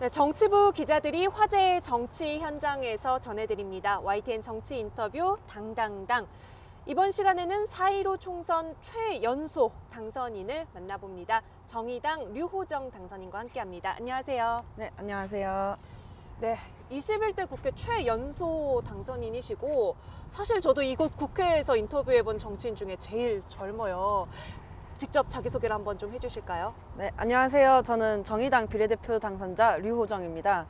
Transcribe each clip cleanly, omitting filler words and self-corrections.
네, 정치부 기자들이 화제의 정치 현장에서 전해드립니다. YTN 정치 인터뷰 당당당. 이번 시간에는 4.15 총선 최연소 당선인을 만나봅니다. 정의당 류호정 당선인과 함께합니다. 안녕하세요. 네, 안녕하세요. 네, 21대 국회 최연소 당선인이시고 사실 저도 이곳 국회에서 인터뷰해본 정치인 중에 제일 젊어요. 직접 자기소개를 한번 좀 해주실까요? 네, 안녕하세요. 저는 정의당 비례대표 당선자 류호정입니다.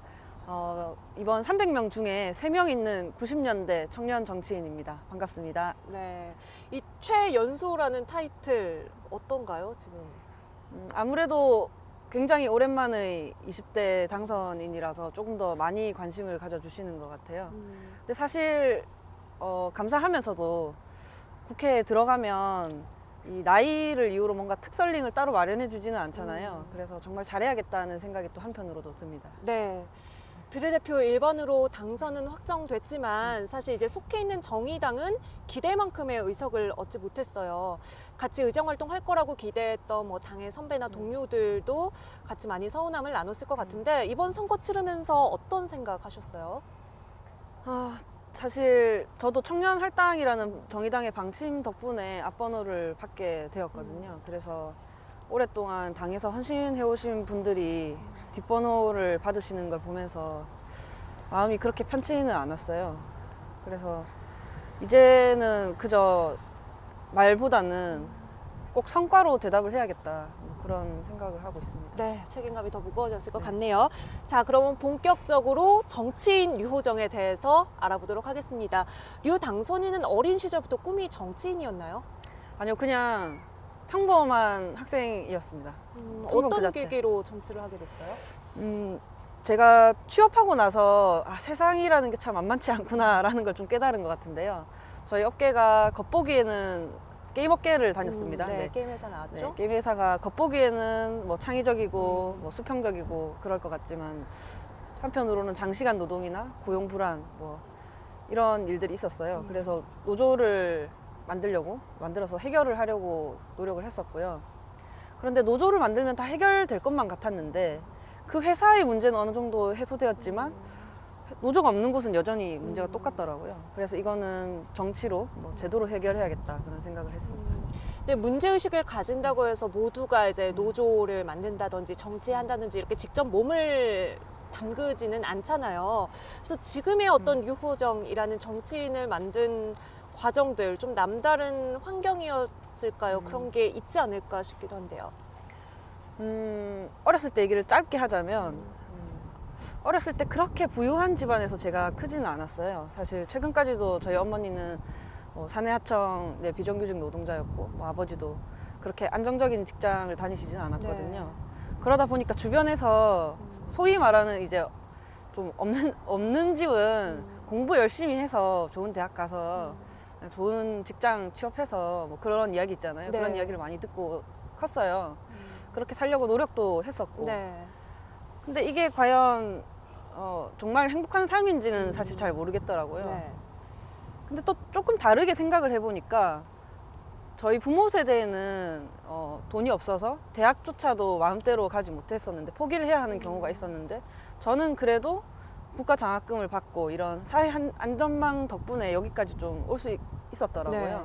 이번 300명 중에 3명 있는 90년대 청년 정치인입니다. 반갑습니다. 네, 이 최연소라는 타이틀 어떤가요, 지금? 아무래도 굉장히 오랜만의 20대 당선인이라서 조금 더 많이 관심을 가져주시는 것 같아요. 근데 사실 감사하면서도 국회에 들어가면 이 나이를 이유로 뭔가 특설링을 따로 마련해 주지는 않잖아요. 그래서 정말 잘해야겠다는 생각이 또 한편으로도 듭니다. 네. 비례대표 1번으로 당선은 확정됐지만 사실 이제 속해 있는 정의당은 기대만큼의 의석을 얻지 못했어요. 같이 의정활동 할 거라고 기대했던 뭐 당의 선배나 동료들도 같이 많이 서운함을 나눴을 것 같은데 이번 선거 치르면서 어떤 생각하셨어요? 사실 저도 청년 할당이라는 정의당의 방침 덕분에 앞번호를 받게 되었거든요. 그래서 오랫동안 당에서 헌신해 오신 분들이 뒷번호를 받으시는 걸 보면서 마음이 그렇게 편치는 않았어요. 그래서 이제는 그저 말보다는 꼭 성과로 대답을 해야겠다, 그런 생각을 하고 있습니다. 네, 책임감이 더 무거워졌을 것 같네요. 자, 그러면 본격적으로 정치인 류호정에 대해서 알아보도록 하겠습니다. 류 당선인은 어린 시절부터 꿈이 정치인이었나요? 아니요, 그냥 평범한 학생이었습니다. 그 어떤 자체. 계기로 정치를 하게 됐어요? 제가 취업하고 나서 세상이라는 게 참 만만치 않구나라는 걸 좀 깨달은 것 같은데요. 저희 업계가 겉보기에는 게임 업계를 다녔습니다. 네, 게임 회사 나왔죠. 네, 게임 회사가 겉보기에는 뭐 창의적이고 뭐 수평적이고 그럴 것 같지만 한편으로는 장시간 노동이나 고용 불안 뭐 이런 일들이 있었어요. 그래서 노조를 만들어서 해결을 하려고 노력을 했었고요. 그런데 노조를 만들면 다 해결될 것만 같았는데 그 회사의 문제는 어느 정도 해소되었지만 노조가 없는 곳은 여전히 문제가 똑같더라고요. 그래서 이거는 정치로 뭐 제도로 해결해야겠다, 그런 생각을 했습니다. 근데 문제의식을 가진다고 해서 모두가 이제 노조를 만든다든지 정치한다든지 이렇게 직접 몸을 담그지는 않잖아요. 그래서 지금의 어떤 류호정이라는 정치인을 만든 과정들 좀 남다른 환경이었을까요? 그런 게 있지 않을까 싶기도 한데요. 어렸을 때 얘기를 짧게 하자면 어렸을 때 그렇게 부유한 집안에서 제가 크지는 않았어요. 사실 최근까지도 저희 어머니는 사내 하청 내 비정규직 노동자였고 아버지도 그렇게 안정적인 직장을 다니시진 않았거든요. 네. 그러다 보니까 주변에서 소위 말하는 이제 좀 없는 집은 공부 열심히 해서 좋은 대학 가서 좋은 직장 취업해서 뭐 그런 이야기 있잖아요. 네. 그런 이야기를 많이 듣고 컸어요. 그렇게 살려고 노력도 했었고. 네. 근데 이게 과연 정말 행복한 삶인지는 사실 잘 모르겠더라고요. 네. 근데 또 조금 다르게 생각을 해보니까 저희 부모 세대에는 돈이 없어서 대학조차도 마음대로 가지 못했었는데 포기를 해야 하는 경우가 있었는데 저는 그래도 국가 장학금을 받고 이런 사회 안전망 덕분에 여기까지 좀 올 수 있었더라고요. 네.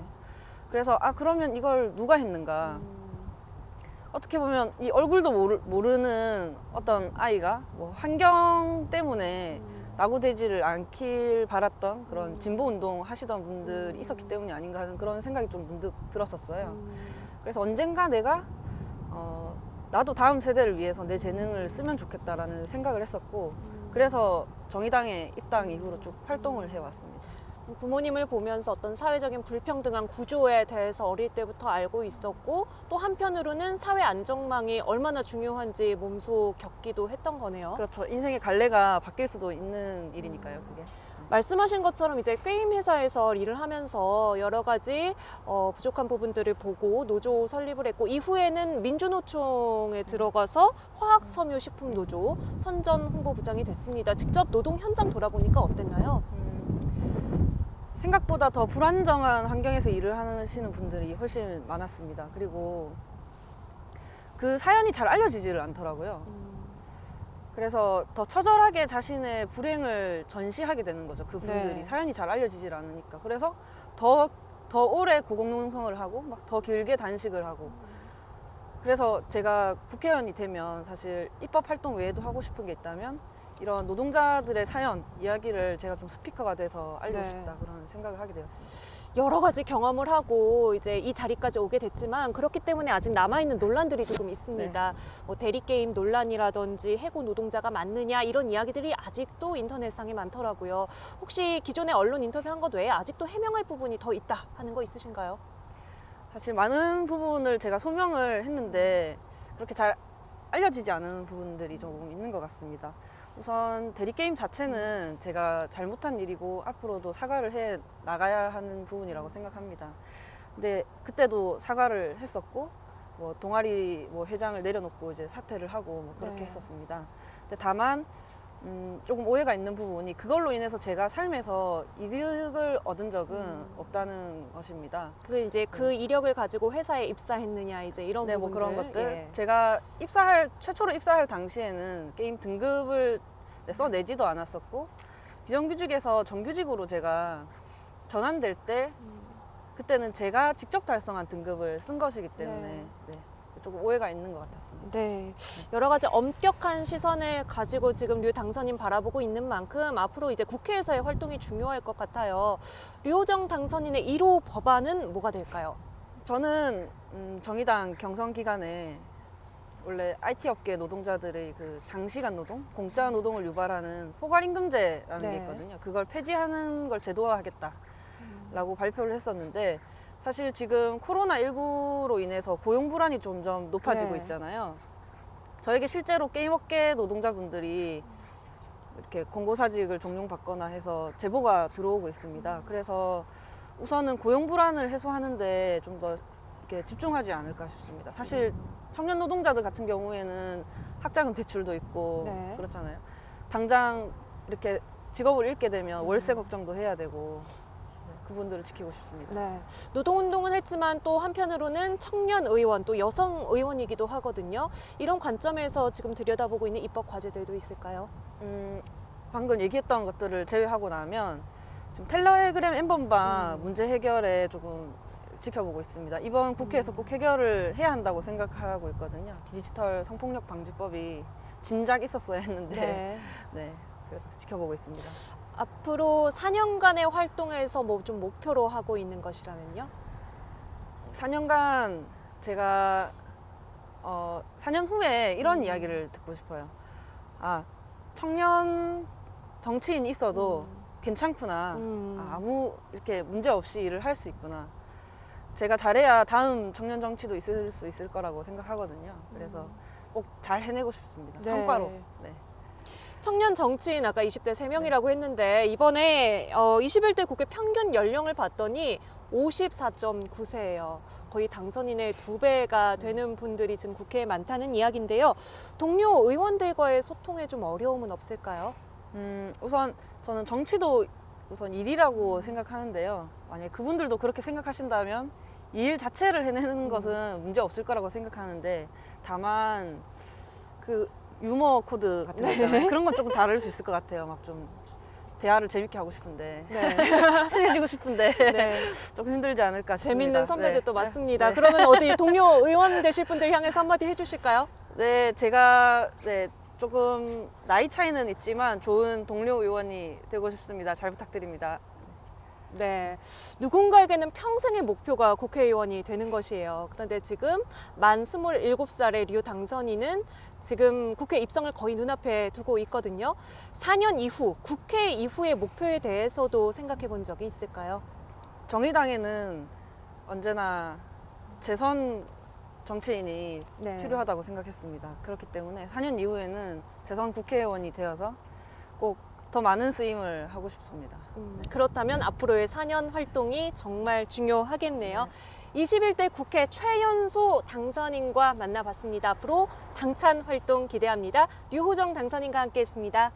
그래서 그러면 이걸 누가 했는가? 어떻게 보면 이 얼굴도 모르는 어떤 아이가 뭐 환경 때문에 낙오되지를 않길 바랐던 그런 진보운동 하시던 분들이 있었기 때문이 아닌가 하는 그런 생각이 좀 문득 들었었어요. 그래서 언젠가 내가 나도 다음 세대를 위해서 내 재능을 쓰면 좋겠다라는 생각을 했었고 그래서 정의당에 입당 이후로 쭉 활동을 해왔습니다. 부모님을 보면서 어떤 사회적인 불평등한 구조에 대해서 어릴 때부터 알고 있었고 또 한편으로는 사회 안정망이 얼마나 중요한지 몸소 겪기도 했던 거네요. 그렇죠. 인생의 갈래가 바뀔 수도 있는 일이니까요, 그게. 말씀하신 것처럼 이제 게임 회사에서 일을 하면서 여러 가지 부족한 부분들을 보고 노조 설립을 했고 이후에는 민주노총에 들어가서 화학섬유식품노조 선전 홍보부장이 됐습니다. 직접 노동 현장 돌아보니까 어땠나요? 생각보다 더 불안정한 환경에서 일을 하시는 분들이 훨씬 많았습니다. 그리고 그 사연이 잘 알려지지를 않더라고요. 그래서 더 처절하게 자신의 불행을 전시하게 되는 거죠. 그분들이 네. 사연이 잘 알려지질 않으니까. 그래서 더 오래 고공농성을 하고 막 더 길게 단식을 하고. 그래서 제가 국회의원이 되면 사실 입법 활동 외에도 하고 싶은 게 있다면 이런 노동자들의 사연, 이야기를 제가 좀 스피커가 돼서 알리고 네. 싶다 그런 생각을 하게 되었습니다. 여러 가지 경험을 하고 이제 이 자리까지 오게 됐지만 그렇기 때문에 아직 남아있는 논란들이 조금 있습니다. 뭐 대리게임 논란이라든지 해고 노동자가 맞느냐 이런 이야기들이 아직도 인터넷상에 많더라고요. 혹시 기존에 언론 인터뷰한 것 외에 아직도 해명할 부분이 더 있다 하는 거 있으신가요? 사실 많은 부분을 제가 소명을 했는데 그렇게 잘 알려지지 않은 부분들이 조금 있는 것 같습니다. 우선 대리게임 자체는 제가 잘못한 일이고 앞으로도 사과를 해 나가야 하는 부분이라고 생각합니다. 근데 그때도 사과를 했었고 뭐 동아리 뭐 회장을 내려놓고 이제 사퇴를 하고 뭐 그렇게 네. 했었습니다. 근데 다만 조금 오해가 있는 부분이 그걸로 인해서 제가 삶에서 이득을 얻은 적은 없다는 것입니다. 그 이제 그 이력을 가지고 회사에 입사했느냐 이제 이런 네, 뭐 부분들. 그런 것들. 예. 제가 최초로 입사할 당시에는 게임 등급을 써내지도 않았었고 비정규직에서 정규직으로 제가 전환될 때 그때는 제가 직접 달성한 등급을 쓴 것이기 때문에 네, 조금 오해가 있는 것 같았습니다. 네, 여러 가지 엄격한 시선을 가지고 지금 류 당선인 바라보고 있는 만큼 앞으로 이제 국회에서의 활동이 중요할 것 같아요. 류호정 당선인의 1호 법안은 뭐가 될까요? 저는 정의당 경선 기간에 원래 IT 업계 노동자들의 그 장시간 노동, 공짜 노동을 유발하는 포괄임금제라는 네. 게 있거든요. 그걸 폐지하는 걸 제도화하겠다라고 발표를 했었는데 사실 지금 코로나19로 인해서 고용 불안이 점점 높아지고 네. 있잖아요. 저에게 실제로 게임업계 노동자분들이 이렇게 권고사직을 종용받거나 해서 제보가 들어오고 있습니다. 그래서 우선은 고용 불안을 해소하는데 좀 더 이렇게 집중하지 않을까 싶습니다. 사실 청년 노동자들 같은 경우에는 학자금 대출도 있고 네. 그렇잖아요. 당장 이렇게 직업을 잃게 되면 월세 걱정도 해야 되고 그분들을 지키고 싶습니다. 네, 노동운동은 했지만 또 한편으로는 청년 의원 또 여성 의원이기도 하거든요. 이런 관점에서 지금 들여다보고 있는 입법 과제들도 있을까요? 방금 얘기했던 것들을 제외하고 나면 지금 텔레그램 엠번방 문제 해결에 조금 지켜보고 있습니다. 이번 국회에서 꼭 해결을 해야 한다고 생각하고 있거든요. 디지털 성폭력 방지법이 진작 있었어야 했는데 네. 네, 그래서 지켜보고 있습니다. 앞으로 4년간의 활동에서 뭐 좀 목표로 하고 있는 것이라면요? 4년간 제가 4년 후에 이런 이야기를 듣고 싶어요. 아, 청년 정치인이 있어도 괜찮구나. 아무 이렇게 문제 없이 일을 할 수 있구나. 제가 잘해야 다음 청년 정치도 있을 수 있을 거라고 생각하거든요. 그래서 꼭 잘 해내고 싶습니다. 네. 성과로. 네. 청년 정치인 아까 20대 3명이라고 했는데 이번에 21대 국회 평균 연령을 봤더니 54.9세예요. 거의 당선인의 2배가 되는 분들이 지금 국회에 많다는 이야기인데요. 동료 의원들과의 소통에 좀 어려움은 없을까요? 우선 저는 정치도 우선 일이라고 생각하는데요. 만약에 그분들도 그렇게 생각하신다면 이 일 자체를 해내는 것은 문제 없을 거라고 생각하는데 다만 그 유머 코드 같은 거 있잖아요. 그런 건 조금 다를 수 있을 것 같아요. 막 좀 대화를 재밌게 하고 싶은데 네. 친해지고 싶은데 네. 조금 힘들지 않을까 싶습니다. 재밌는 선배들 또 네. 맞습니다. 네. 그러면 어디 동료 의원 되실 분들 향해서 한마디 해주실까요? 네, 제가 조금 나이 차이는 있지만 좋은 동료 의원이 되고 싶습니다. 잘 부탁드립니다. 네, 누군가에게는 평생의 목표가 국회의원이 되는 것이에요. 그런데 지금 만 27살의 류 당선인은 지금 국회 입성을 거의 눈앞에 두고 있거든요. 4년 이후, 국회 이후의 목표에 대해서도 생각해 본 적이 있을까요? 정의당에는 언제나 재선 정치인이 네. 필요하다고 생각했습니다. 그렇기 때문에 4년 이후에는 재선 국회의원이 되어서 꼭 더 많은 쓰임을 하고 싶습니다. 그렇다면 앞으로의 4년 활동이 정말 중요하겠네요. 21대 국회 최연소 당선인과 만나봤습니다. 앞으로 당찬 활동 기대합니다. 류호정 당선인과 함께했습니다.